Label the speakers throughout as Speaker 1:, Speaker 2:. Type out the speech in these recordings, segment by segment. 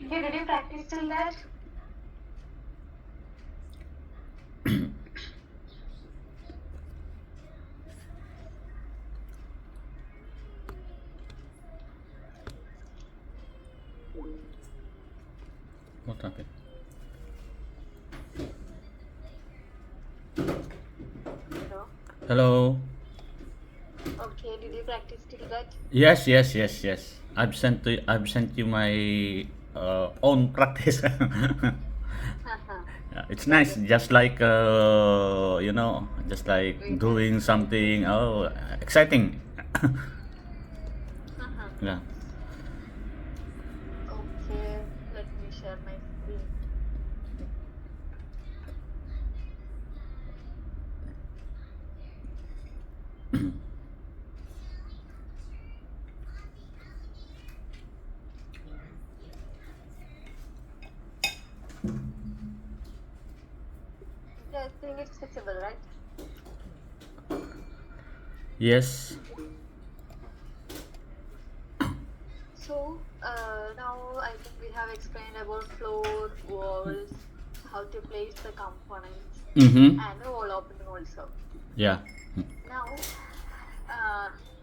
Speaker 1: Okay, did you practice till that?
Speaker 2: What happened?
Speaker 1: No.
Speaker 2: Hello.
Speaker 1: Okay, did you practice till that?
Speaker 2: Yes, yes, yes, yes. I've sent you my own practice.
Speaker 1: Haha.
Speaker 2: Yeah, it's
Speaker 1: Yeah,
Speaker 2: nice,
Speaker 1: just
Speaker 2: just like just like
Speaker 1: we have
Speaker 2: doing
Speaker 1: practice.
Speaker 2: something. Oh, exciting.
Speaker 1: Haha.
Speaker 2: Yeah.
Speaker 1: Okay, let me share my screen. Yeah, I think it's visible, right?
Speaker 2: Yes.
Speaker 1: So, now I think we have explained about floor, walls, how to place the components,
Speaker 2: Mm-hmm.
Speaker 1: and the wall opening also.
Speaker 2: Yeah.
Speaker 1: Now,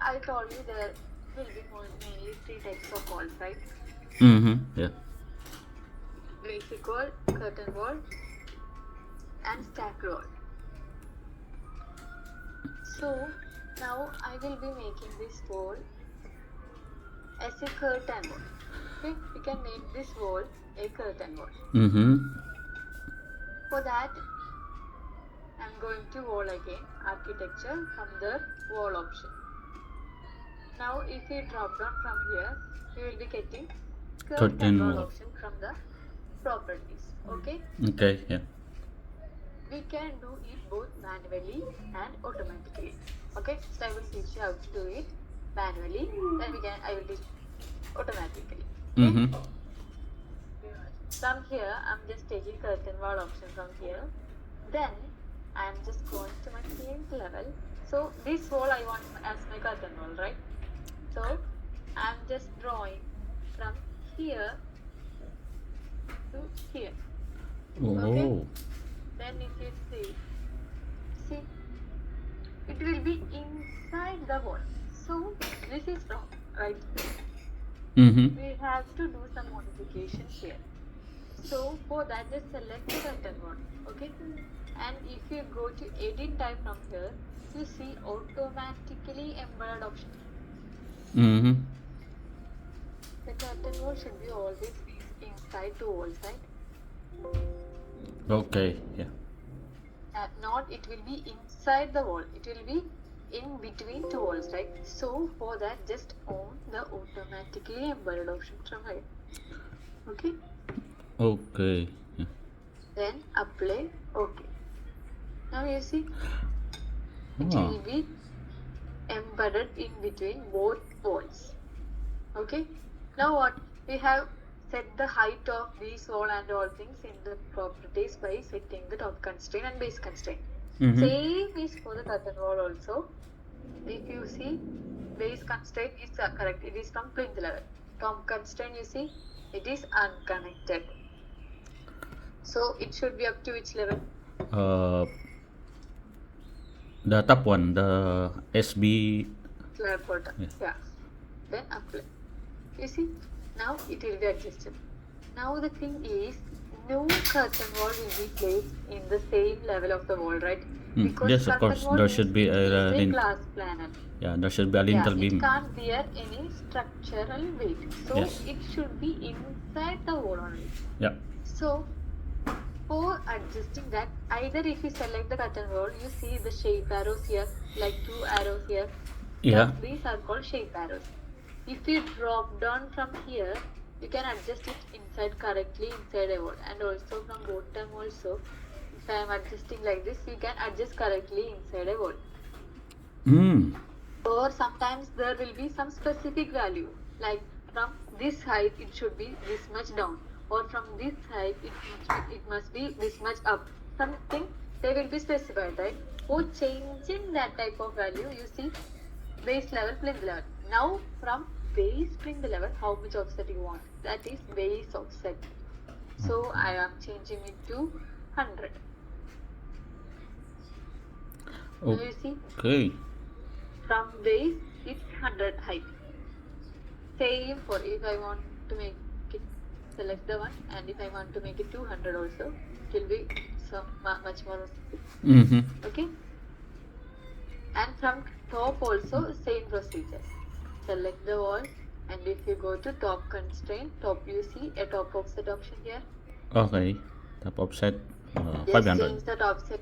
Speaker 1: I told you there will be mainly three types of walls, right?
Speaker 2: Mm-hmm. Yeah.
Speaker 1: Basic wall, curtain wall, and stacked wall. So, now I will be making this wall as a curtain wall. Okay, we can make this wall a curtain wall.
Speaker 2: Mm-hmm.
Speaker 1: For that, I'm going to wall again, architecture from the wall option. Now, if we drop down from here, we will be getting curtain
Speaker 2: Curtain
Speaker 1: wall
Speaker 2: wall.
Speaker 1: option from the properties. Okay,
Speaker 2: Okay. Yeah.
Speaker 1: we can do it both manually and automatically. Okay, so I will teach you how to do it manually. Then I will teach automatically. Okay.
Speaker 2: Mm-hmm.
Speaker 1: From here, I'm just taking curtain wall option from here. Then I'm just going to my paint level. So this wall I want as my curtain wall, right? So I'm just drawing from here to here. Okay.
Speaker 2: Oh.
Speaker 1: Then if you see, it will be inside the wall. So this is wrong, right?
Speaker 2: Mm-hmm.
Speaker 1: We have to do some modification here. So for that, just select the curtain wall. Okay. And if you go to edit type from here, you see automatically embedded option.
Speaker 2: Mm-hmm.
Speaker 1: The curtain wall should be always face inside to wall side.
Speaker 2: Okay. Yeah.
Speaker 1: Not it will be inside the wall. It will be in between two walls, right? So for that, just on the automatically embedded option from here. Okay.
Speaker 2: Okay. Yeah.
Speaker 1: Then apply. Okay. Now you see it
Speaker 2: Oh.
Speaker 1: will be embedded in between both walls. Okay. Now what? We have set the height of these wall and all things in the properties by setting the top constraint and base constraint.
Speaker 2: Mm-hmm.
Speaker 1: Same is for the curtain wall also. If you see, base constraint is correct. It is from plinth level. Top constraint, you see, it is unconnected. So it should be up to which level?
Speaker 2: Uh, the top one, the SB.
Speaker 1: Slab bottom.
Speaker 2: Yeah.
Speaker 1: Yeah. Then apply. You see, now it will be adjusted. Now the thing is, no curtain wall will be placed in the same level of the wall, right? Because
Speaker 2: Yes, of
Speaker 1: curtain
Speaker 2: course.
Speaker 1: wall
Speaker 2: There
Speaker 1: means
Speaker 2: should be
Speaker 1: it is
Speaker 2: a
Speaker 1: a
Speaker 2: lint.
Speaker 1: glass panel.
Speaker 2: Yeah, there should be a
Speaker 1: Yeah,
Speaker 2: lintel
Speaker 1: it
Speaker 2: beam.
Speaker 1: can't bear any structural weight. So
Speaker 2: Yes.
Speaker 1: it should be inside the wall only.
Speaker 2: Yeah.
Speaker 1: So for adjusting that, either if you select the curtain wall, you see the shape arrows here, like two arrows here.
Speaker 2: Yeah.
Speaker 1: These are called shape arrows. If you drop down from here, you can adjust it inside correctly inside a wall, and also from bottom also. If I am adjusting like this, you can adjust correctly inside a wall.
Speaker 2: Hmm.
Speaker 1: Or sometimes there will be some specific value, like from this height it should be this much down, or from this height it must be this much up. Something they will be specified, right? For changing that type of value, you see base level, plinth level. Now from base print level, how much offset you want. That is base offset. So I am changing it to 100. Now you see,
Speaker 2: Okay.
Speaker 1: from base it's 100 height. Same for if I want to make it, select the one, and if I want to make it 200 also, it will be so much more.
Speaker 2: Mm-hmm.
Speaker 1: Okay. And from top also same procedure. Select the wall, and if you go to top constraint, top you see a top offset option here.
Speaker 2: Okay. Top offset
Speaker 1: Just
Speaker 2: 500.
Speaker 1: change the top offset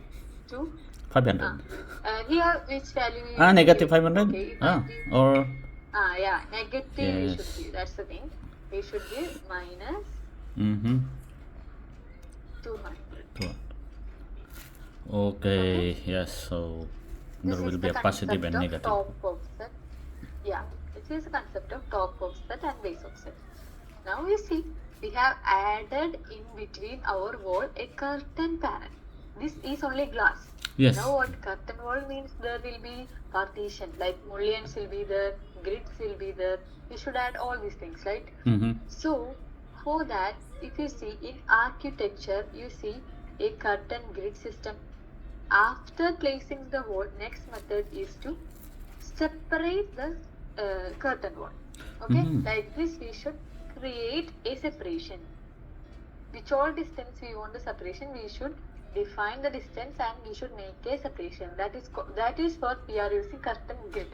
Speaker 1: to
Speaker 2: 500.
Speaker 1: here which value you
Speaker 2: Negative
Speaker 1: give.
Speaker 2: 500?
Speaker 1: Okay, if I give
Speaker 2: Or
Speaker 1: yeah, negative we should
Speaker 2: yes.
Speaker 1: give. That's the thing. We should give minus
Speaker 2: Mm-hmm.
Speaker 1: 200.
Speaker 2: Okay. Yes. So there
Speaker 1: This
Speaker 2: will
Speaker 1: is
Speaker 2: be
Speaker 1: the
Speaker 2: a positive
Speaker 1: concept
Speaker 2: and
Speaker 1: of
Speaker 2: negative.
Speaker 1: top offset. Yeah, it is the concept of top offset and base offset. Now you see, we have added in between our wall a curtain panel. This is only glass.
Speaker 2: Yes.
Speaker 1: Now what curtain wall means, there will be partition, like mullions will be there, grids will be there. You should add all these things, right?
Speaker 2: Mm-hmm.
Speaker 1: So for that, if you see in architecture, you see a curtain grid system. After placing the wall, next method is to separate the curtain wall. Okay, like this we should create a separation. Which all distance we want the separation, we should define the distance and we should make a separation. That is what we are using curtain grid.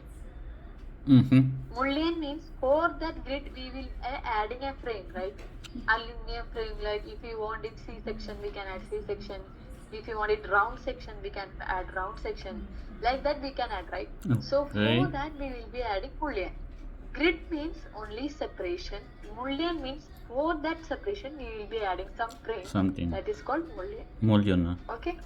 Speaker 2: Mm-hmm.
Speaker 1: Mullion means for that grid we will adding a frame, right? Aluminum frame, like if you want it C section, we can add C section. If you want it round section, we can add round section. Like that we can add, right? So for that we will be adding mullion. Grid means only separation. Mullion means for that separation we will be adding some frame.
Speaker 2: Something.
Speaker 1: That is called mullion.
Speaker 2: Mullion.
Speaker 1: Okay.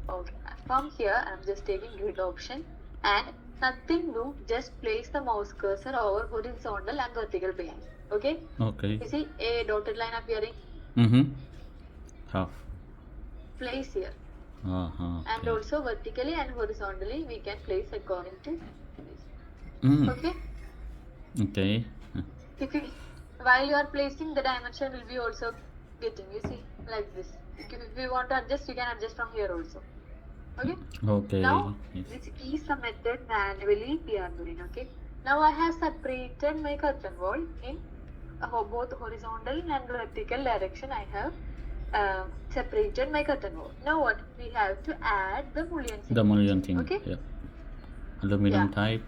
Speaker 1: Okay. From here I am just taking grid option and nothing new. Just place the mouse cursor over horizontal and vertical planes. Okay.
Speaker 2: Okay.
Speaker 1: You see a dotted line appearing.
Speaker 2: Mm-hmm. Half.
Speaker 1: Place here.
Speaker 2: Uh-huh.
Speaker 1: And also vertically and horizontally we can place according to this. Okay.
Speaker 2: Okay.
Speaker 1: If you, while you are placing, the dimension will be also getting, you see, like this. If you want to adjust, you can adjust from here also. Okay.
Speaker 2: Okay.
Speaker 1: Now
Speaker 2: Yes.
Speaker 1: this is the method manually we are doing. Okay. Now I have separated my curtain wall in both horizontal and vertical direction. I have separated my curtain wall. Now what? We have to add the mullion thing.
Speaker 2: The mullion thing.
Speaker 1: Okay.
Speaker 2: Yeah. Aluminum type.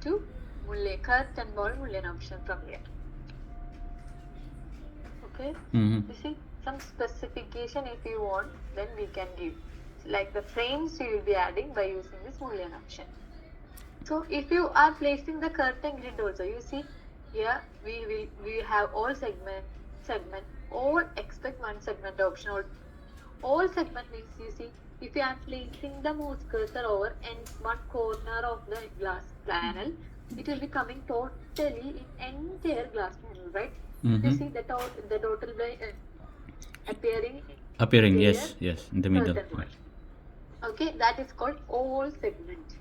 Speaker 1: To mullion, curtain wall mullion option from here. Okay.
Speaker 2: Mm-hmm.
Speaker 1: You see some specification if you want, then we can give. Like the frames we will be adding by using this mullion option. So if you are placing the curtain grid also, you see here we have all segment, all except one segment option. All segment means, you see, if you are placing the mouse cursor over in one corner of the glass panel, it will be coming totally in entire glass panel, right?
Speaker 2: Mm-hmm.
Speaker 1: You see the dotted line appearing.
Speaker 2: Yes, in the middle.
Speaker 1: Okay, that is called all segment.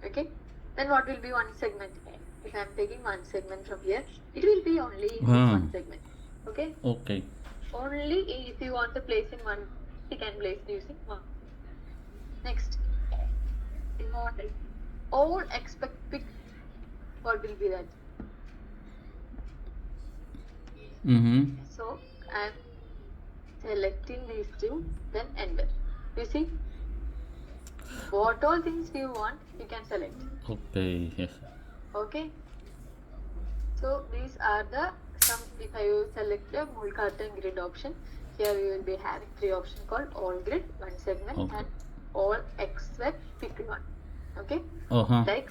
Speaker 1: Okay, then what will be one segment? If I am taking one segment from here, it will be only in this one segment. Okay.
Speaker 2: Okay.
Speaker 1: Only if you want to place in one, you can place using one. Next, all expect pick. What will be that?
Speaker 2: Mm-hmm.
Speaker 1: So I am selecting these two, then enter. You see, what all things you want, you can select.
Speaker 2: Okay. Yes.
Speaker 1: Okay. So these are the some. If I select the full curtain grid option, here we will be having three options called all grid, one segment, and all except pick one. Okay. Like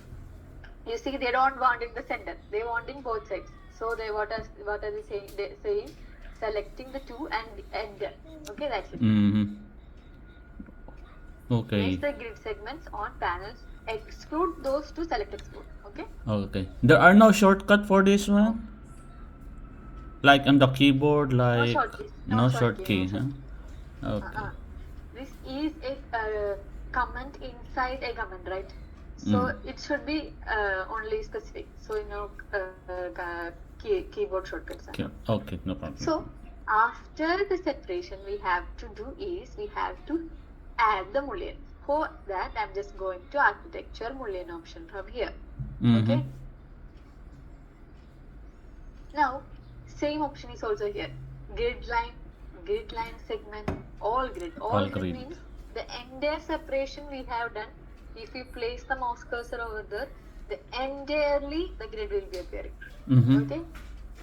Speaker 1: you see, they don't want in the center; they want in both sides. So they what are they saying? They saying selecting the two and enter. Okay, that's it.
Speaker 2: Mm-hmm. Okay.
Speaker 1: Place the grid segments on panels. Exclude those to select exclude. Okay.
Speaker 2: Okay. There are no shortcut for this one. Like on the keyboard, like
Speaker 1: no short key.
Speaker 2: Huh? Okay.
Speaker 1: This is a comment inside a comment, right? So it should be only specific. So keyboard shortcuts.
Speaker 2: Okay, okay, no problem.
Speaker 1: So after the separation, we have to do is we have to add the Mullion. For that, I'm just going to architecture Mullion option from here. Okay. Now, same option is also here. Grid line segment, all grid. All grid means the entire separation we have done. If you place the mouse cursor over there, the entirely the grid will be appearing. Okay.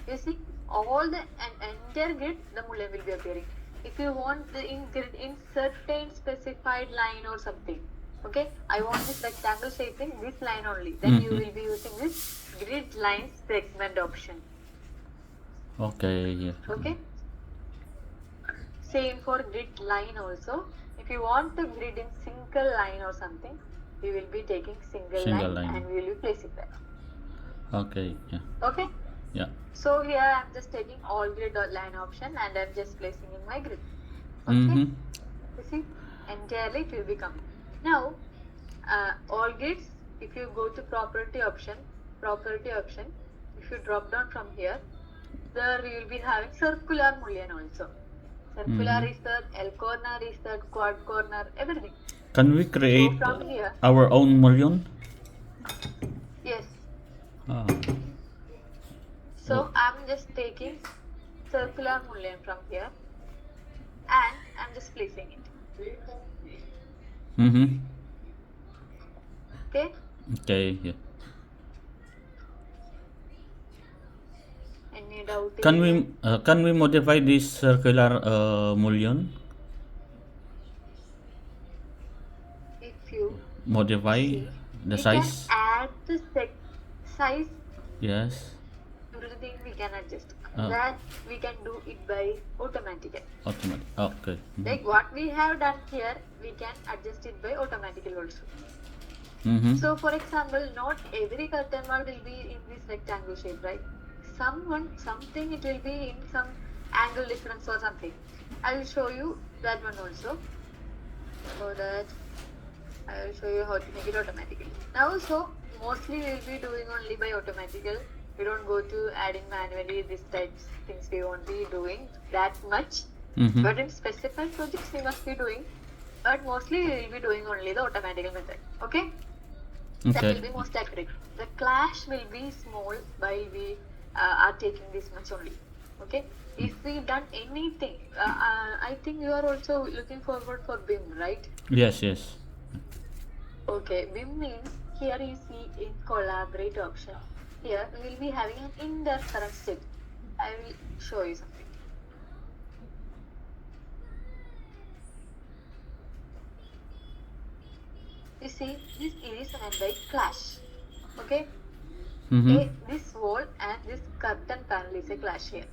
Speaker 1: You see, all the entire grid, the Mullion will be appearing. If you want the grid in certain specified line or something, okay, I want this rectangle shape in this line only, then you will be using this grid line segment option.
Speaker 2: Okay, yeah.
Speaker 1: Okay. Same for grid line also. If you want the grid in single line or something, we will be taking single line and we will be placing that.
Speaker 2: Okay, yeah.
Speaker 1: Okay.
Speaker 2: Yeah.
Speaker 1: So here I'm just taking all grid line option and I'm just placing in my grid. Okay. You see, entirely it will be coming. Now, all grids, if you go to property option, if you drop down from here, there you will be having circular Mullion also. Circular is there, L corner is there, quad corner, everything.
Speaker 2: Can we create
Speaker 1: so from here,
Speaker 2: our own Mullion?
Speaker 1: Yes.
Speaker 2: Ah.
Speaker 1: So I'm just taking circular Mullion from here and I'm just placing it. Okay?
Speaker 2: Okay, yeah.
Speaker 1: Any doubt?
Speaker 2: Can we modify this circular Mullion?
Speaker 1: If you
Speaker 2: modify the size?
Speaker 1: Can add the size.
Speaker 2: Yes.
Speaker 1: Everything we can adjust. That we can do it by automatically.
Speaker 2: Okay.
Speaker 1: Like what we have done here, we can adjust it by automatically also. So for example, not every curtain wall will be in this rectangle shape, right? Something it will be in some angle difference or something. I will show you that one also. So that I will show you how to make it automatically. Now, so mostly we will be doing only by automatical. We don't go to adding manually this types things. We won't be doing that much. But in specified projects we must be doing. But mostly we will be doing only the automatical method. Okay? That will be most accurate. The clash will be small while we are taking this much only. Okay? If we done anything, I think you are also looking forward for BIM, right?
Speaker 2: Yes.
Speaker 1: Okay, BIM means here you see in collaborate option. Here we will be having an interference step. I will show you something. You see, this is an end clash. Okay? This wall and this curtain panel is a clash here.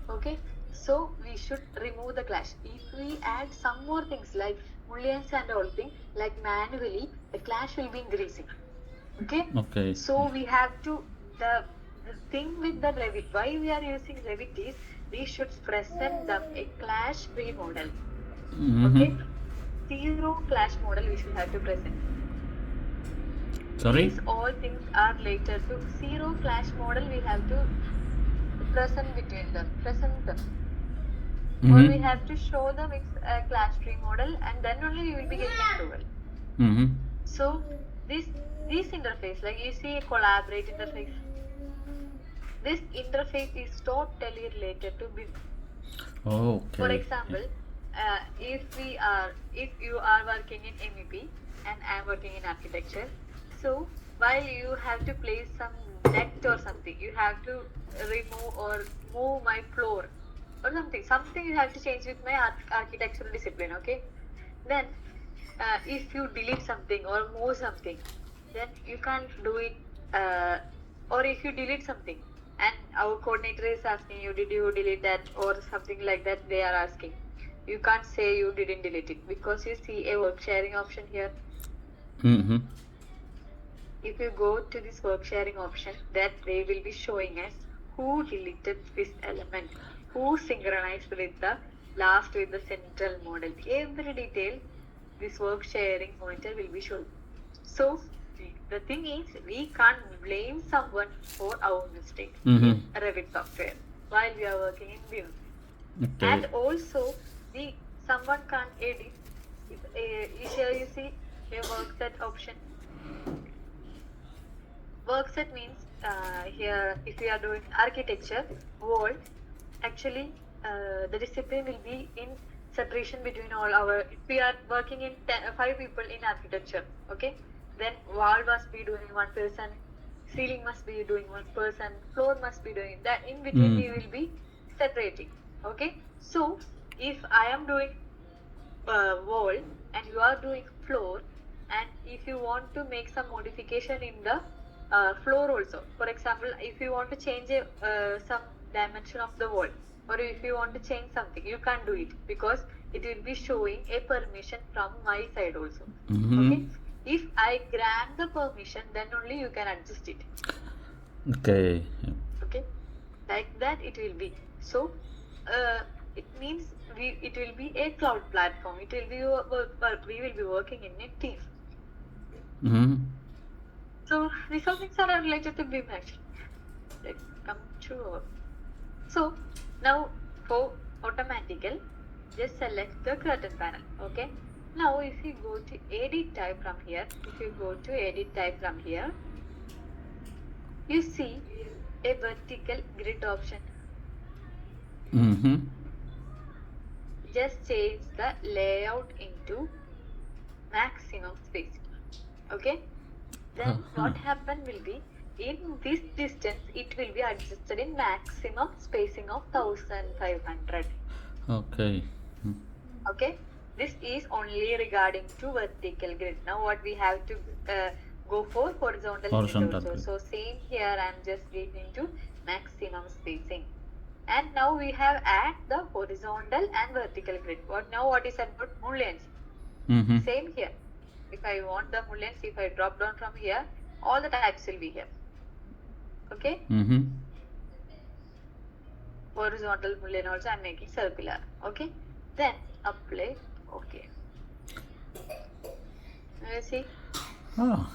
Speaker 1: Okay? So we should remove the clash. If we add some more things like Mullions and all things, like manually, the clash will be increasing. Okay? So we have to, the thing with the Revit, why we are using Revit is, we should present them a clash-free model. Okay? Zero clash model we should have to present.
Speaker 2: Sorry?
Speaker 1: These all things are related to zero clash model we have to present between them, or we have to show them it's a clash free model and then only we will be getting approval. So this interface, like you see a collaborate interface, this interface is totally related to BIM.
Speaker 2: Okay.
Speaker 1: For example, if you are working in MEP and I am working in architecture, so while you have to place some deck or something, you have to remove or move my floor or something you have to change with my architectural discipline. Okay, then if you delete something or move something, then you can't do it, or if you delete something and our coordinator is asking you, did you delete that or something like that, they are asking, you can't say you didn't delete it because you see a work sharing option here. If you go to this work sharing option, that they will be showing us who deleted this element, who synchronized with the last with the central model. Every detail this work sharing monitor will be showing. So the thing is, we can't blame someone for our mistake
Speaker 2: Mhm.
Speaker 1: in Revit software while we are working in Vim.
Speaker 2: Okay.
Speaker 1: And also, someone can't edit. Here you see a work set option. Work set means here, if we are doing architecture, wall, actually the discipline will be in separation between all our. If we are working in 5 people in architecture, okay, then wall must be doing one person, ceiling must be doing one person, floor must be doing that. In between, we will be separating. Okay, so if I am doing wall and you are doing floor, and if you want to make some modification in the floor also, for example, if you want to change some dimension of the wall, or if you want to change something, you can't do it because it will be showing a permission from my side also. Okay, if I grant the permission, then only you can adjust it.
Speaker 2: Okay.
Speaker 1: Okay, like that it will be. So it means it will be a cloud platform. It will be we will be working in a team.
Speaker 2: Mm-hmm.
Speaker 1: So these all things are related to BIM actually. Let's come to so now for automatical, just select the curtain panel. Okay, now if you go to edit type from here, you see a vertical grid option.
Speaker 2: Mm-hmm.
Speaker 1: Just change the layout into maximum spacing. Okay, then what happen will be, in this distance it will be adjusted in maximum spacing of 1500.
Speaker 2: Okay.
Speaker 1: Okay, this is only regarding to vertical grid. Now what we have to go for horizontal grid also.
Speaker 2: Grid.
Speaker 1: So same here, I'm just getting to maximum spacing. And now we have add the horizontal and vertical grid. What is about mullions?
Speaker 2: Mm-hmm.
Speaker 1: Same here. If I want the mullions, if I drop down from here, all the types will be here. Okay,
Speaker 2: Mm-hmm.
Speaker 1: horizontal mullion also I'm making circular. Okay, then apply. Okay, you see,
Speaker 2: Oh.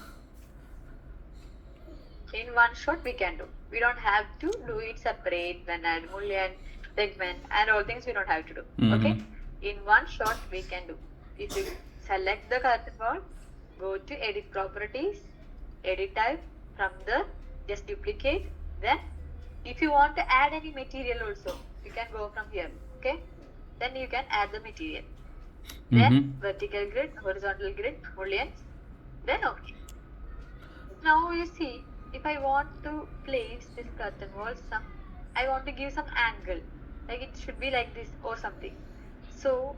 Speaker 1: in one shot we can do. We don't have to do it separate, then add mullion, segment, and all things we don't have to do. Okay, in one shot we can do. If you select the curtain wall, go to edit properties, edit type, from there just duplicate. Then if you want to add any material also, you can go from here. Okay, then you can add the material. Then vertical grid, horizontal grid, mullions, then okay. Now you see, if I want to place this curtain wall, I want to give some angle, like it should be like this or something. So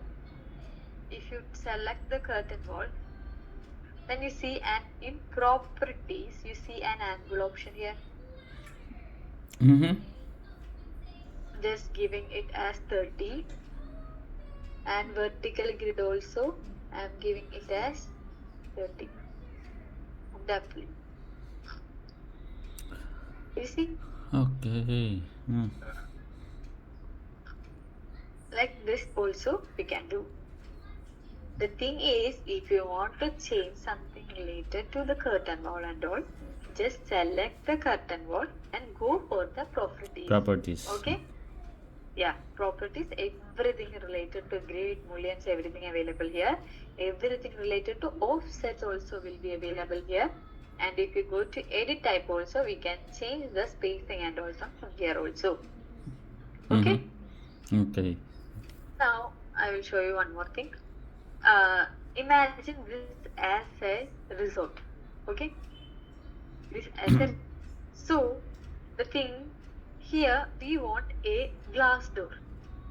Speaker 1: if you select the curtain wall, then you see, and in properties you see an angle option here.
Speaker 2: Mm-hmm.
Speaker 1: Just giving it as 30, and vertical grid also I'm giving it as 30. Definitely. You see,
Speaker 2: Okay.
Speaker 1: like this also we can do. The thing is, if you want to change something related to the curtain wall and all, just select the curtain wall and go for the properties. Okay? Yeah, properties, everything related to grid, mullions, everything available here. Everything related to offsets also will be available here. And if you go to edit type also, we can change the spacing and also from here also. Okay?
Speaker 2: Okay.
Speaker 1: Now, I will show you one more thing. Imagine this as a resort. Okay? This as a so the thing here, we want a glass door.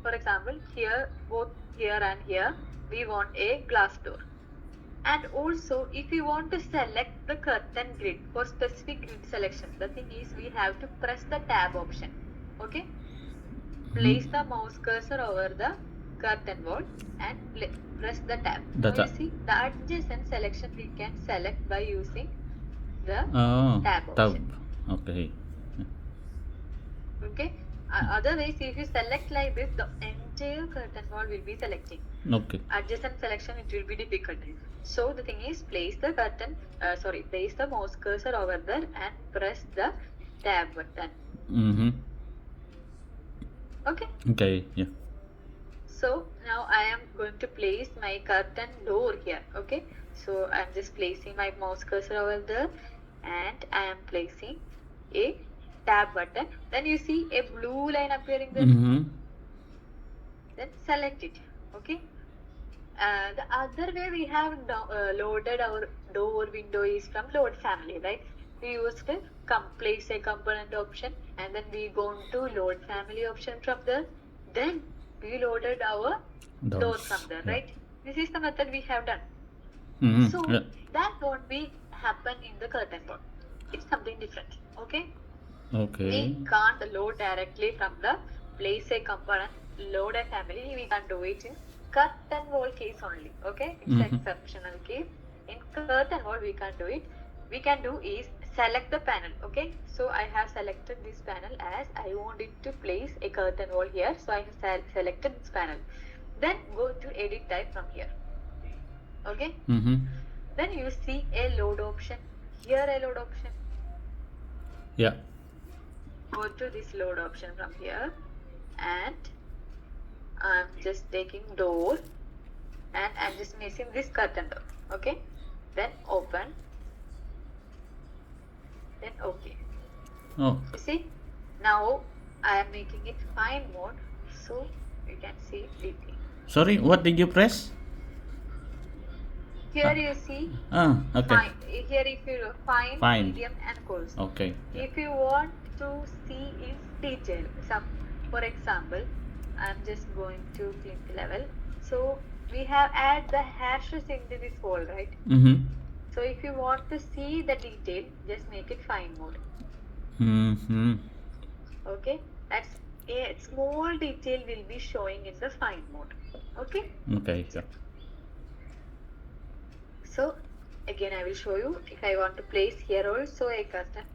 Speaker 1: For example, here, both here and here, we want a glass door. And also, if you want to select the curtain grid for specific grid selection, the thing is we have to press the tab option. Okay? Place the mouse cursor over the curtain wall and press the tab. Now you see the adjacent selection we can select by using the tab option.
Speaker 2: Okay.
Speaker 1: Okay. Otherwise, if you select like this, the entire curtain wall will be selecting.
Speaker 2: Okay.
Speaker 1: Adjacent selection, it will be difficult. So the thing is, place the mouse cursor over there and press the tab button.
Speaker 2: Mm-hmm.
Speaker 1: Okay.
Speaker 2: Okay. Yeah.
Speaker 1: So now I am going to place my curtain door here. Okay. So I'm just placing my mouse cursor over there, and I am placing a tab button. Then you see a blue line appearing there.
Speaker 2: Mm-hmm.
Speaker 1: Then select it. Okay. The other way we have loaded our door window is from load family, right? We used to place a component option, and then we go to load family option from there. Then we loaded our door from
Speaker 2: Doors.
Speaker 1: there,
Speaker 2: Yeah.
Speaker 1: right? This is the method we have done.
Speaker 2: Mm-hmm.
Speaker 1: So
Speaker 2: Yeah.
Speaker 1: that won't be happen in the curtain board. It's something different. Okay.
Speaker 2: Okay.
Speaker 1: We can't load directly from the place a component, load a family. We can do it in curtain wall case only. Okay, it's
Speaker 2: Mm-hmm.
Speaker 1: exceptional case. In curtain wall, we can do it. We can do is select the panel. Okay, so I have selected this panel as I want it to place a curtain wall here. So I have selected this panel. Then go to edit type from here. Okay.
Speaker 2: Mm-hmm.
Speaker 1: Then you see a load option. Here a load option.
Speaker 2: Yeah.
Speaker 1: Go to this load option from here, and I'm just taking door, and I'm just missing this curtain door. Okay, then open, then okay.
Speaker 2: Oh.
Speaker 1: You see, now I am making it fine mode, so you can see detail.
Speaker 2: Sorry. What did you press?
Speaker 1: Here you see
Speaker 2: Okay.
Speaker 1: fine. Here if you fine,
Speaker 2: Fine.
Speaker 1: medium, and coarse.
Speaker 2: Okay. Yeah.
Speaker 1: If you want to see in detail, for example, I'm just going to plinth level. So we have add the hashes into this wall, right?
Speaker 2: Mm-hmm.
Speaker 1: So if you want to see the detail, just make it fine mode.
Speaker 2: Mm-hmm.
Speaker 1: Okay, that's a small detail will be showing in the fine mode. Okay.
Speaker 2: Okay. Yeah.
Speaker 1: So again, I will show you. If I want to place here also a curtain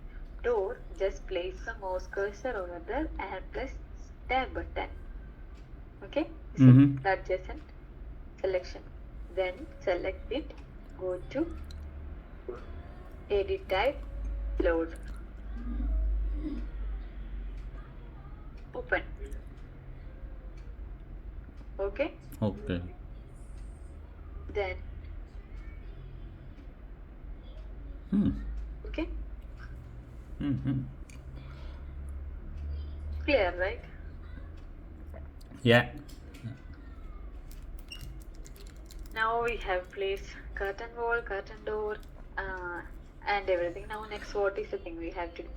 Speaker 1: door, just place the mouse cursor over there and press tab button. Okay, so
Speaker 2: Mm-hmm.
Speaker 1: the adjacent selection. Then select it, go to edit type, load, open. Okay,
Speaker 2: Okay.
Speaker 1: then
Speaker 2: Hmm.
Speaker 1: okay,
Speaker 2: Mm-hmm.
Speaker 1: clear, right?
Speaker 2: Yeah.
Speaker 1: Now we have placed curtain wall, curtain door, and everything. Now next, what is the thing we have to do?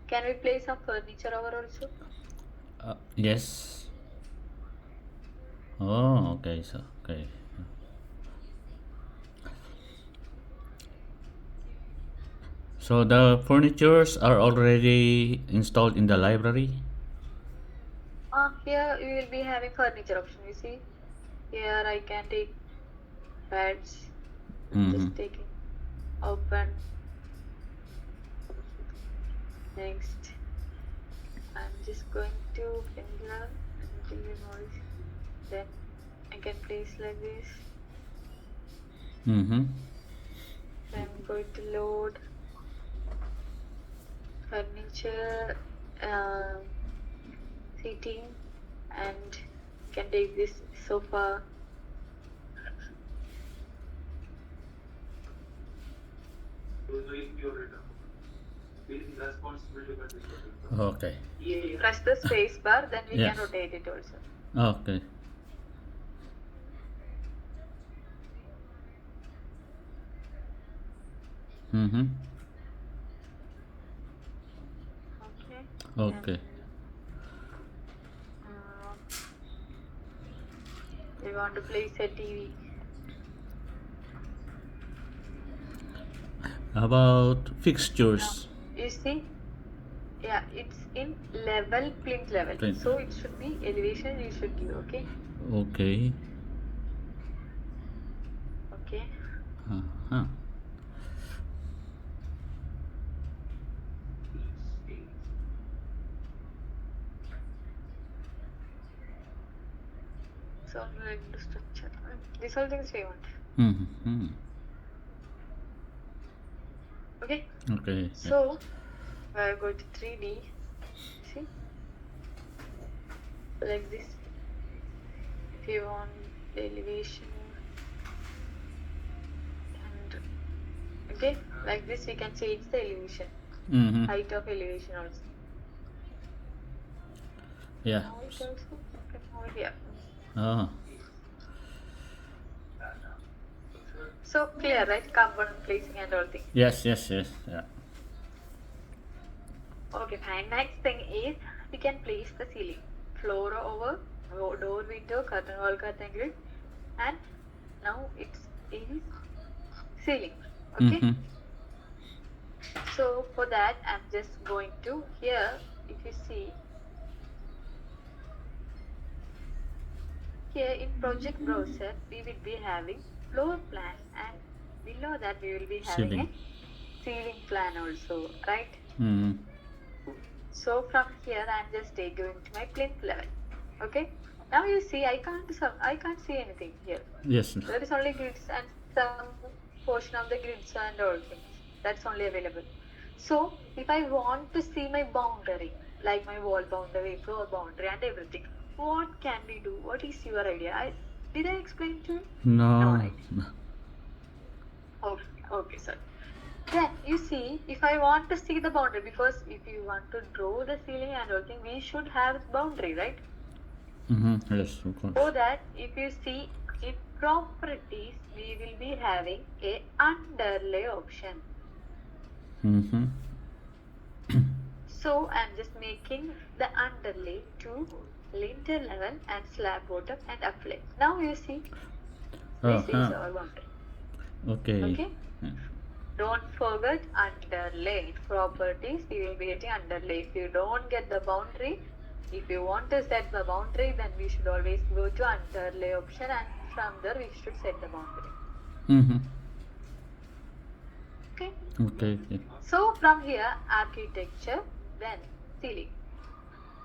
Speaker 1: Can we place some furniture over also?
Speaker 2: Yes. Oh. Okay. So. Okay. So the furnitures are already installed in the library.
Speaker 1: Here we will be having furniture option. You see, here I can take beds.
Speaker 2: Mm-hmm.
Speaker 1: Just taking open. Next, I'm just going to Pendulum and remove. Then I can place like this.
Speaker 2: Mm-hmm.
Speaker 1: I'm going to load furniture, seating, and can take this sofa.
Speaker 2: Okay.
Speaker 1: Press the space bar, then we
Speaker 2: Yes.
Speaker 1: can rotate it also.
Speaker 2: Okay. Mm-hmm.
Speaker 1: Okay.
Speaker 2: Okay.
Speaker 1: Uh, we want to place a TV.
Speaker 2: About fixtures.
Speaker 1: You see, yeah, it's in level, plinth level.
Speaker 2: Plinth.
Speaker 1: So it should be elevation. You should give. Okay.
Speaker 2: Okay.
Speaker 1: Okay.
Speaker 2: Uh-huh.
Speaker 1: So like the structure. These all things we want.
Speaker 2: Mm-hmm.
Speaker 1: Okay.
Speaker 2: Okay. Yeah.
Speaker 1: So I go to 3D. See, like this. If you want the elevation and okay, like this we can change the elevation,
Speaker 2: Mm-hmm.
Speaker 1: height of elevation also.
Speaker 2: Yeah.
Speaker 1: Height also okay, over here.
Speaker 2: Oh.
Speaker 1: So clear, right? Component placing and all things.
Speaker 2: Yes. Yes. Yes. Yeah.
Speaker 1: Okay, fine. Next thing is we can place the ceiling, floor over, door, window, curtain wall, curtain grid, and now it's is ceiling. Okay.
Speaker 2: Mm-hmm.
Speaker 1: So for that, I'm just going to here. If you see here in project browser, we will be having floor plan, and below that we will be having
Speaker 2: Ceiling.
Speaker 1: a ceiling plan also, right?
Speaker 2: Mm-hmm.
Speaker 1: So from here, I'm just going to my plinth level. Okay. Now you see, I can't see anything here.
Speaker 2: Yes.
Speaker 1: There is only grids and some portion of the grids and all things. That's only available. So if I want to see my boundary, like my wall boundary, floor boundary, and everything, what can we do? What is your idea? Did I explain to you? No,
Speaker 2: No.
Speaker 1: right? Okay, okay, sir. Then you see, if I want to see the boundary, because if you want to draw the ceiling and all thing, we should have boundary, right?
Speaker 2: Mm-hmm. Yes, of course.
Speaker 1: So that if you see in properties, we will be having a underlay option.
Speaker 2: Mm-hmm.
Speaker 1: So I'm just making the underlay to lintel level and slab bottom and uplay. Now you see, this is our boundary.
Speaker 2: Okay.
Speaker 1: Okay.
Speaker 2: Yeah.
Speaker 1: Don't forget underlay. Properties, we will be getting underlay. If you don't get the boundary, if you want to set the boundary, then we should always go to underlay option, and from there we should set the boundary.
Speaker 2: Mm-hmm.
Speaker 1: Okay.
Speaker 2: Okay. Yeah.
Speaker 1: So from here, architecture, then ceiling.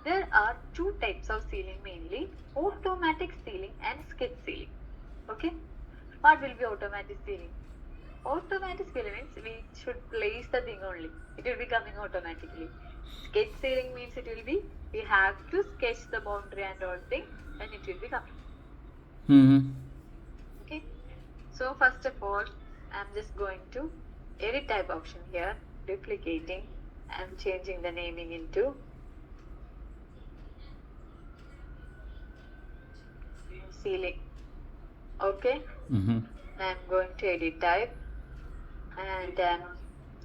Speaker 1: There are two types of ceiling mainly, automatic ceiling and sketch ceiling. Okay. What will be automatic ceiling? Automatic ceiling means we should place the thing only. It will be coming automatically. Sketch ceiling means it will be, we have to sketch the boundary and all thing, and it will be coming.
Speaker 2: Mm-hmm.
Speaker 1: Okay. So first of all, I'm just going to edit type option here, duplicating. I'm changing the naming into ceiling. Okay.
Speaker 2: Mm-hmm.
Speaker 1: I'm going to edit type, and I'm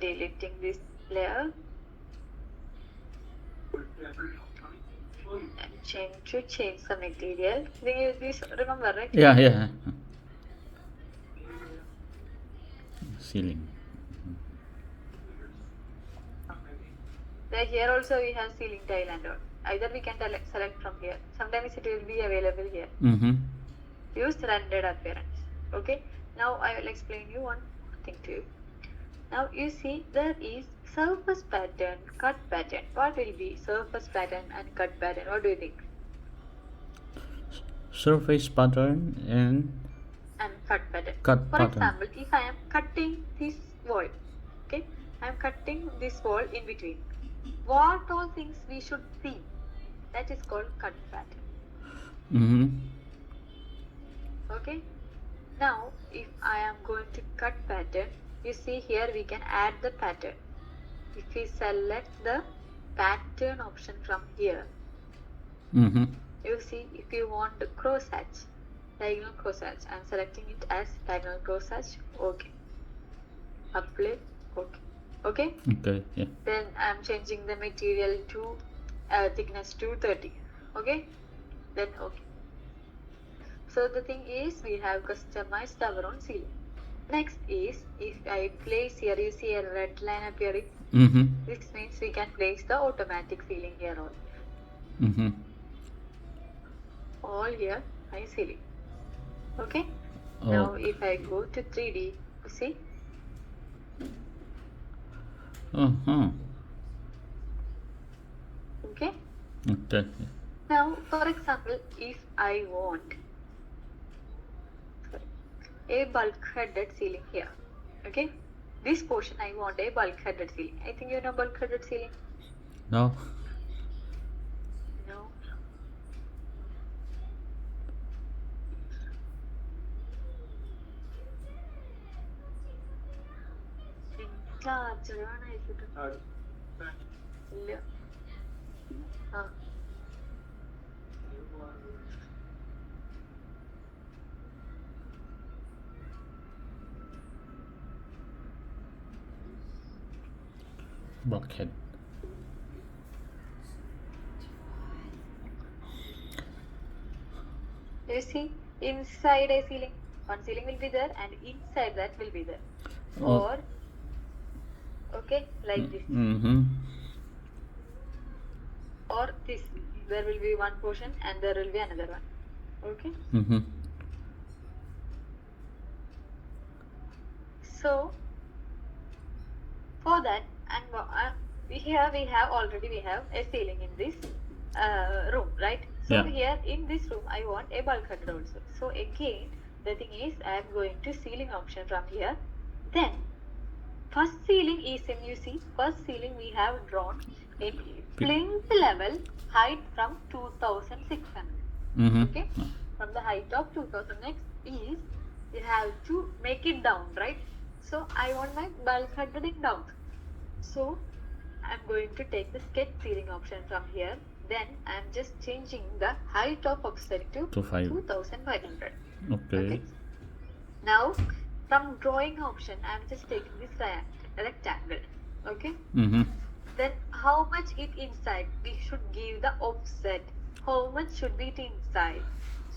Speaker 1: deleting this layer. I'm change the material. This remember, right?
Speaker 2: Yeah. Yeah. Ceiling.
Speaker 1: Then here also we have ceiling tile and all. Either we can select from here. Sometimes it will be available here.
Speaker 2: Mm-hmm.
Speaker 1: Use rendered appearance. Okay. Now I will explain you one thing to you. Now you see there is surface pattern, cut pattern. What will be surface pattern and cut pattern? What do you think?
Speaker 2: Surface pattern and
Speaker 1: Cut pattern.
Speaker 2: cut
Speaker 1: For
Speaker 2: pattern.
Speaker 1: example, if I am cutting this wall, okay, I am cutting this wall in between. What all things we should see? That is called cut pattern.
Speaker 2: Mm-hmm.
Speaker 1: Okay. Now, if I am going to cut pattern, you see here we can add the pattern. If we select the pattern option from here,
Speaker 2: Mm-hmm.
Speaker 1: you see if you want the cross hatch, diagonal cross hatch, I'm selecting it as diagonal cross hatch. Okay. Apply. Okay. Okay.
Speaker 2: Okay. Yeah.
Speaker 1: Then I'm changing the material to thickness to 30. Okay. Then okay. So the thing is, we have customized our own ceiling. Next is, if I place here, you see a red line appearing.
Speaker 2: Mm-hmm.
Speaker 1: This means we can place the automatic ceiling here all.
Speaker 2: Mm-hmm.
Speaker 1: All here, my ceiling. Okay.
Speaker 2: Oh.
Speaker 1: Now if I go to 3D, you see.
Speaker 2: Uh-huh.
Speaker 1: Okay.
Speaker 2: Okay.
Speaker 1: Now, for example, if I want a bulk-headed ceiling here. Okay, this portion I want a bulk-headed ceiling. I think you know bulk-headed ceiling.
Speaker 2: No.
Speaker 1: No. ഇല്ല. ആ.
Speaker 2: Bulkhead.
Speaker 1: You see, inside a ceiling, one ceiling will be there, and inside that will be there.
Speaker 2: Oh.
Speaker 1: Or, okay, like this.
Speaker 2: Mm-hmm.
Speaker 1: Or this. There will be one portion, and there will be another one. Okay.
Speaker 2: Mm-hmm.
Speaker 1: So, for that, and we have a ceiling in this room, right? So
Speaker 2: Yeah.
Speaker 1: here in this room, I want a bulkhead also. So again, the thing is, I am going to ceiling option from here. Then first ceiling is in, you see, first ceiling we have drawn a plinth level height from 2600.
Speaker 2: Mm-hmm.
Speaker 1: Okay, from the height of 2000. Next is you have to make it down, right? So I want my bulkhead down. So I'm going to take the sketch ceiling option from here. Then I'm just changing the height of offset to 2500.
Speaker 2: Okay.
Speaker 1: Now from drawing option, I'm just taking this rectangle. Okay.
Speaker 2: Mm-hmm.
Speaker 1: Then how much it inside? We should give the offset. How much should be it inside?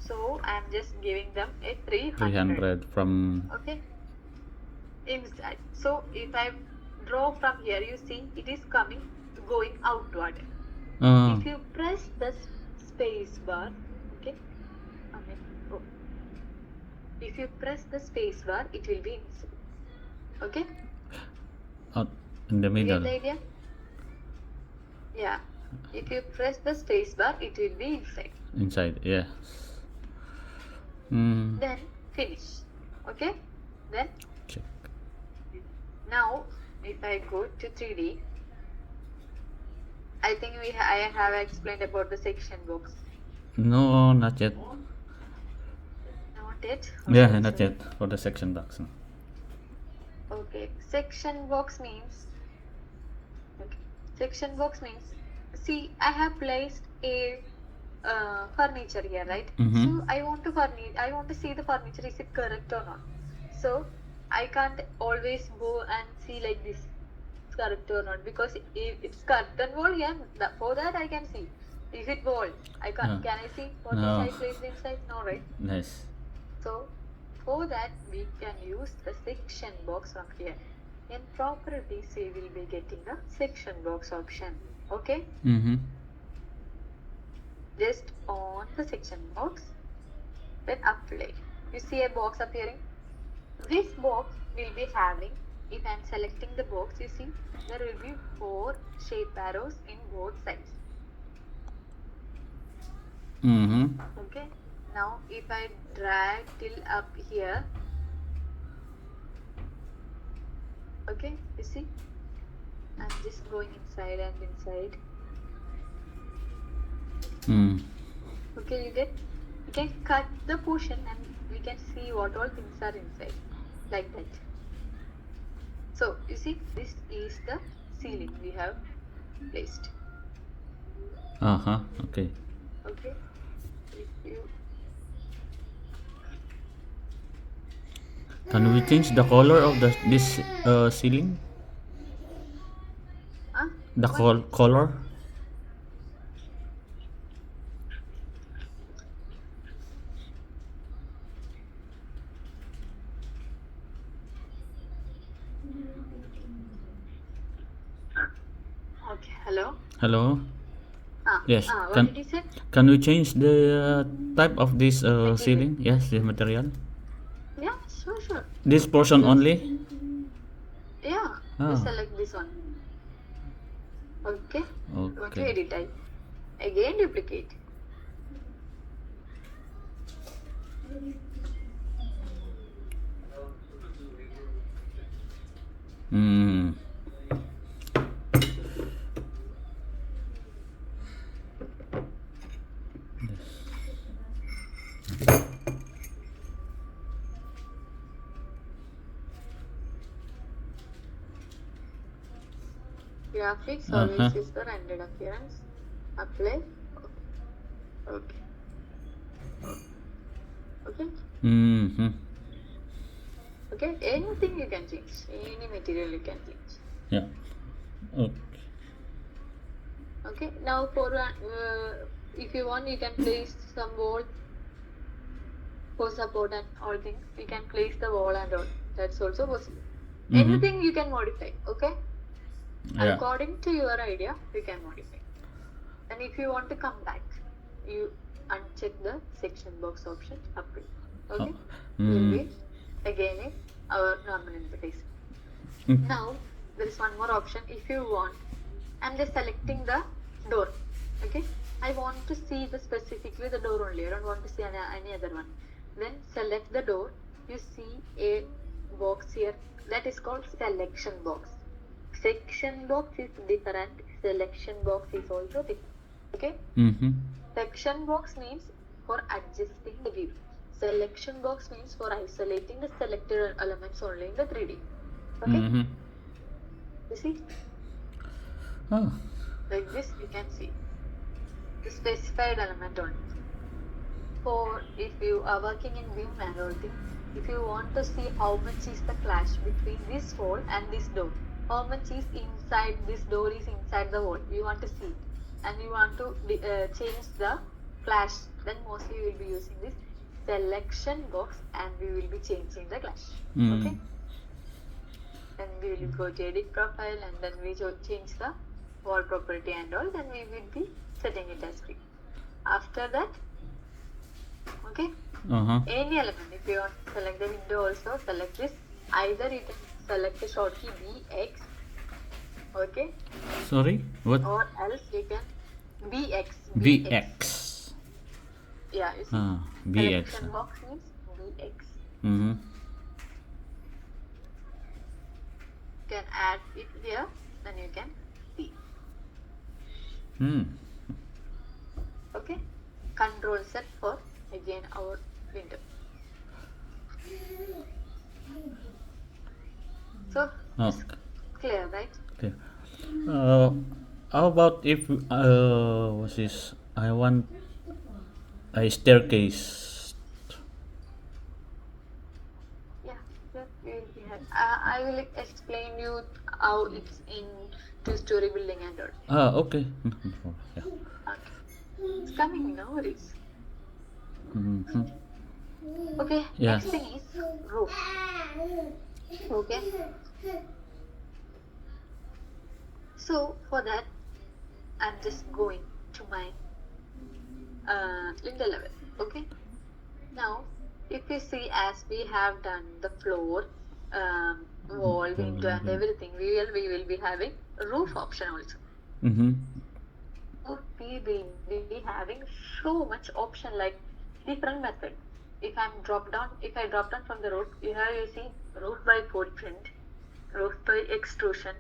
Speaker 1: So I'm just giving them a 300.
Speaker 2: 300 from.
Speaker 1: Okay. Inside. So if I draw from here, you see it is going outward. If you press the space bar, okay. If you press the space bar, it will be inside. Okay.
Speaker 2: Out in the
Speaker 1: You get
Speaker 2: middle.
Speaker 1: the idea? Yeah. If you press the space bar, it will be inside.
Speaker 2: Inside, yes. Mm.
Speaker 1: Then finish. Okay. Then
Speaker 2: Check.
Speaker 1: now if I go to 3D, I think I have explained about the section box.
Speaker 2: No, not yet.
Speaker 1: Not yet?
Speaker 2: Yeah,
Speaker 1: Okay,
Speaker 2: not
Speaker 1: sorry.
Speaker 2: yet for the section box. No.
Speaker 1: Okay. Section box means, see, I have placed a furniture here, right?
Speaker 2: Mhm.
Speaker 1: So I want to see the furniture, is it correct or not? So I can't always go and see like this, it's correct or not, because if it's curtain wall, yeah, for that I can see. If it wall, I can't.
Speaker 2: No.
Speaker 1: Can I see what
Speaker 2: No.
Speaker 1: is I placed inside? No, right?
Speaker 2: Nice.
Speaker 1: So for that we can use the section box from here. In properties, we will be getting the section box option. Okay.
Speaker 2: Mm-hmm.
Speaker 1: Just on the section box, then apply. You see a box appearing. This box will be having, if I am selecting the box, you see there will be 4 shape arrows in both sides.
Speaker 2: Mm-hmm.
Speaker 1: Okay. Now if I drag till up here, okay, you see, I'm just going inside and inside.
Speaker 2: Mm.
Speaker 1: Okay, you can cut the portion and we can see what all things are inside, like that. So you see, this is the ceiling we have placed.
Speaker 2: Uh-huh. Okay.
Speaker 1: Okay. If you
Speaker 2: Can we change the color of this ceiling? The
Speaker 1: what?
Speaker 2: color?
Speaker 1: Okay, hello.
Speaker 2: Hello. Yes.
Speaker 1: What did you say?
Speaker 2: Can we change the type of this ceiling? Yes, the material.
Speaker 1: Yeah, sure.
Speaker 2: This portion only.
Speaker 1: Yeah,
Speaker 2: Ah.
Speaker 1: you select this one. Okay. Go to
Speaker 2: Okay.
Speaker 1: edit type. Again duplicate.
Speaker 2: Mm.
Speaker 1: Graphics
Speaker 2: Uh-huh.
Speaker 1: always use the rendered appearance. Apply. Okay. Okay.
Speaker 2: Mm-hmm.
Speaker 1: Okay. Anything you can change. Any material you can change.
Speaker 2: Yeah. Okay.
Speaker 1: Okay. Now for if you want, you can place some wall for support and all things. You can place the wall and all. That's also possible.
Speaker 2: Mm-hmm.
Speaker 1: Anything you can modify. Okay.
Speaker 2: Yeah.
Speaker 1: According to your idea, you can modify. And if you want to come back, you uncheck the section box option. Apply. Okay. Will
Speaker 2: Mm.
Speaker 1: be again in our normal interface.
Speaker 2: Mm.
Speaker 1: Now there is one more option. If you want, I'm just selecting the door. Okay. I want to see the specifically the door only. I don't want to see any other one. Then select the door. You see a box here that is called selection box. Section box is different. Selection box is also different. Okay.
Speaker 2: Mm-hmm.
Speaker 1: Section box means for adjusting the view. Selection box means for isolating the selected elements only in the 3D. Okay.
Speaker 2: Mm-hmm.
Speaker 1: You see,
Speaker 2: Oh.
Speaker 1: like this you can see the specified element only. For if you are working in view manual thing, if you want to see how much is the clash between this wall and this door, how much is inside this door is inside the wall, you want to see, and you want to change the clash, then mostly we will be using this selection box and we will be changing the clash. Okay. Then we will go to edit profile and then we change the wall property and all, then we will be setting it as free. After that, okay,
Speaker 2: Uh-huh.
Speaker 1: any element, if you want to select the window also, select this. Either you can select the shortkey BX, okay,
Speaker 2: Sorry? What?
Speaker 1: or else you can BX.
Speaker 2: VX.
Speaker 1: Yeah, you see,
Speaker 2: BX.
Speaker 1: selection box means BX.
Speaker 2: Mm-hmm.
Speaker 1: You can add it here, then you can see.
Speaker 2: Hmm.
Speaker 1: Okay, control set for again our window. So it's
Speaker 2: Okay.
Speaker 1: clear, right?
Speaker 2: Okay. How about if what's this? I want a staircase.
Speaker 1: Yeah, that will be I will explain you how it's in two-story building and all.
Speaker 2: Okay. Yeah.
Speaker 1: Okay, it's coming now. It's
Speaker 2: Mm-hmm.
Speaker 1: okay.
Speaker 2: Yeah.
Speaker 1: Next thing is roof. Okay, so for that, I'm just going to my lintel level. Okay, now if you see, as we have done the floor, wall, window, and everything, we will be having roof option also.
Speaker 2: Mm-hmm.
Speaker 1: So we will be having so much option, like different method. If I drop down from the roof, here you see roof by footprint, roof by extrusion,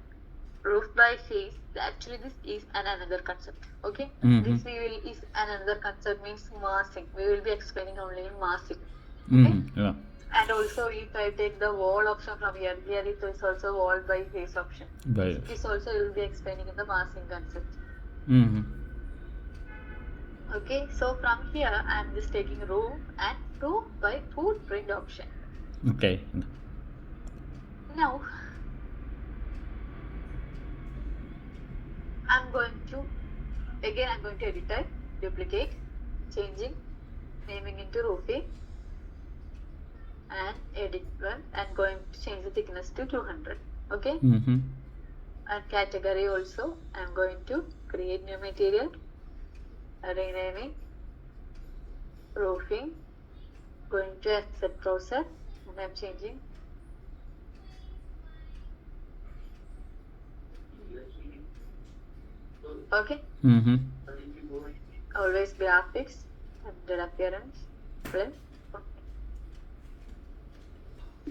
Speaker 1: roof by face. Actually, this is another concept. Okay,
Speaker 2: Mm-hmm.
Speaker 1: this we will is another concept, means massing. We will be explaining only in massing. Okay,
Speaker 2: Mm-hmm. Yeah.
Speaker 1: and also if I take the wall option from here it is also wall by face option.
Speaker 2: By.
Speaker 1: This also you will be explaining in the massing concept.
Speaker 2: Mm-hmm.
Speaker 1: Okay, so from here I am just taking roof and roof by footprint option.
Speaker 2: Okay.
Speaker 1: Now I'm going to edit type, duplicate, changing, naming into roofing, and edit one, and going to change the thickness to 200. Okay,
Speaker 2: Mm-hmm.
Speaker 1: and category also I'm going to create new material, renaming, roofing, going to accept process, and I'm changing. Okay,
Speaker 2: Mm-hmm.
Speaker 1: always graphics, and appearance, blend.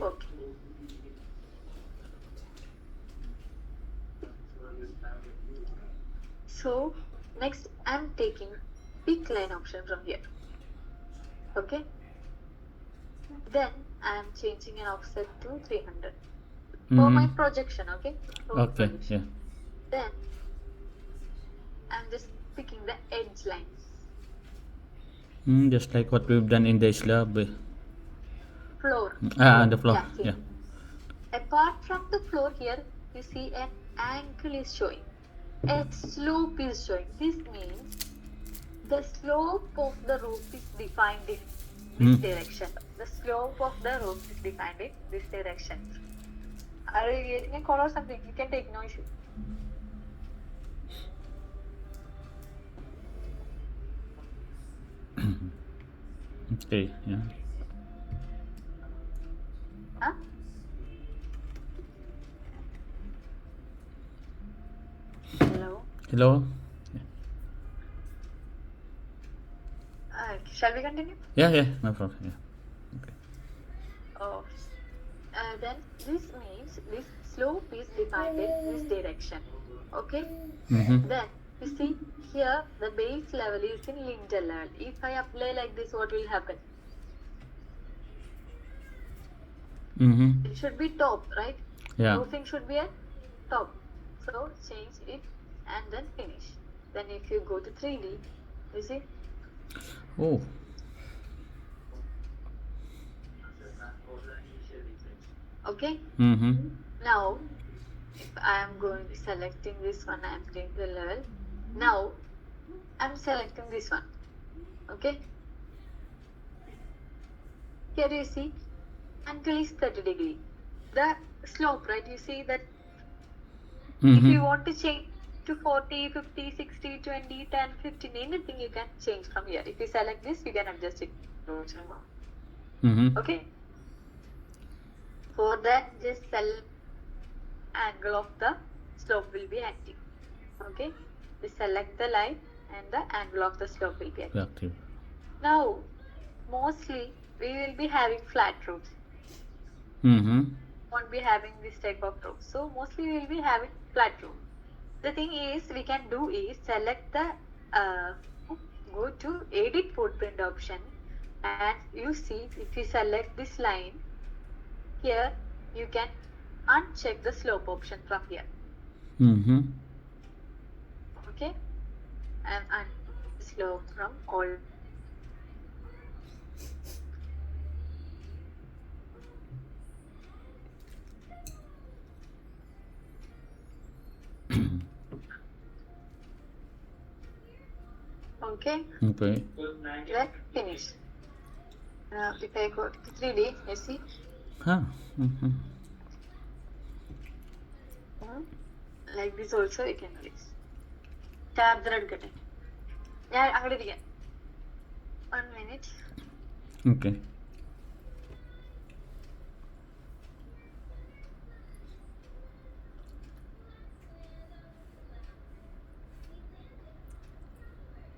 Speaker 1: Okay. So next I'm taking pick line option from here. Okay. Then I'm changing an offset to 300 for my projection. Okay. For
Speaker 2: Okay,
Speaker 1: projection.
Speaker 2: yeah.
Speaker 1: Then I'm just picking the edge lines.
Speaker 2: Just like what we've done in the slab.
Speaker 1: Floor.
Speaker 2: And the floor,
Speaker 1: Yeah, same.
Speaker 2: yeah.
Speaker 1: Apart from the floor here, you see an angle is showing. A slope is showing. This means the slope of the roof is defined in this direction. The slope of the roof is defined in this direction. Are you getting a call or something? You can take, no issue.
Speaker 2: Okay, yeah.
Speaker 1: Huh? Hello?
Speaker 2: Hello?
Speaker 1: Shall we continue?
Speaker 2: Yeah, no problem, yeah. Okay.
Speaker 1: Oh. Then this means this slope is defined in this direction. Okay? Then you see here the base level is in lintel level. If I apply like this, what will happen? It should be top, right?
Speaker 2: Yeah.
Speaker 1: Roofing should be at top. So change it and then finish. Then if you go to 3D, you see?
Speaker 2: Oh.
Speaker 1: Okay? Now, if I am going to selecting this one, I am taking the level. Now, I am selecting this one. Okay? Here you see, angle is 30 degree. The slope, right? You see that if you want to change to 40, 50, 60, 20, 10, 15, anything you can change from here. If you select this, you can adjust it. Okay? For that, just select angle of the slope will be active. Okay? Just select the line and the angle of the slope will be active. Now, mostly we will be having flat roofs. Won't be having this type of roof. So mostly we will be having flat roof. The thing is we can do is select the go to edit footprint option, and you see if you select this line here, you can uncheck the slope option from here. Okay, and slope from all. Okay. Then finish. Now if I go to 3D, you see. Like this also you can place. Charger എടുക്കട്ടെ. ഞാൻ അങ്ങോട്ട് ഇരിക്കാം. 1 minute.
Speaker 2: Okay.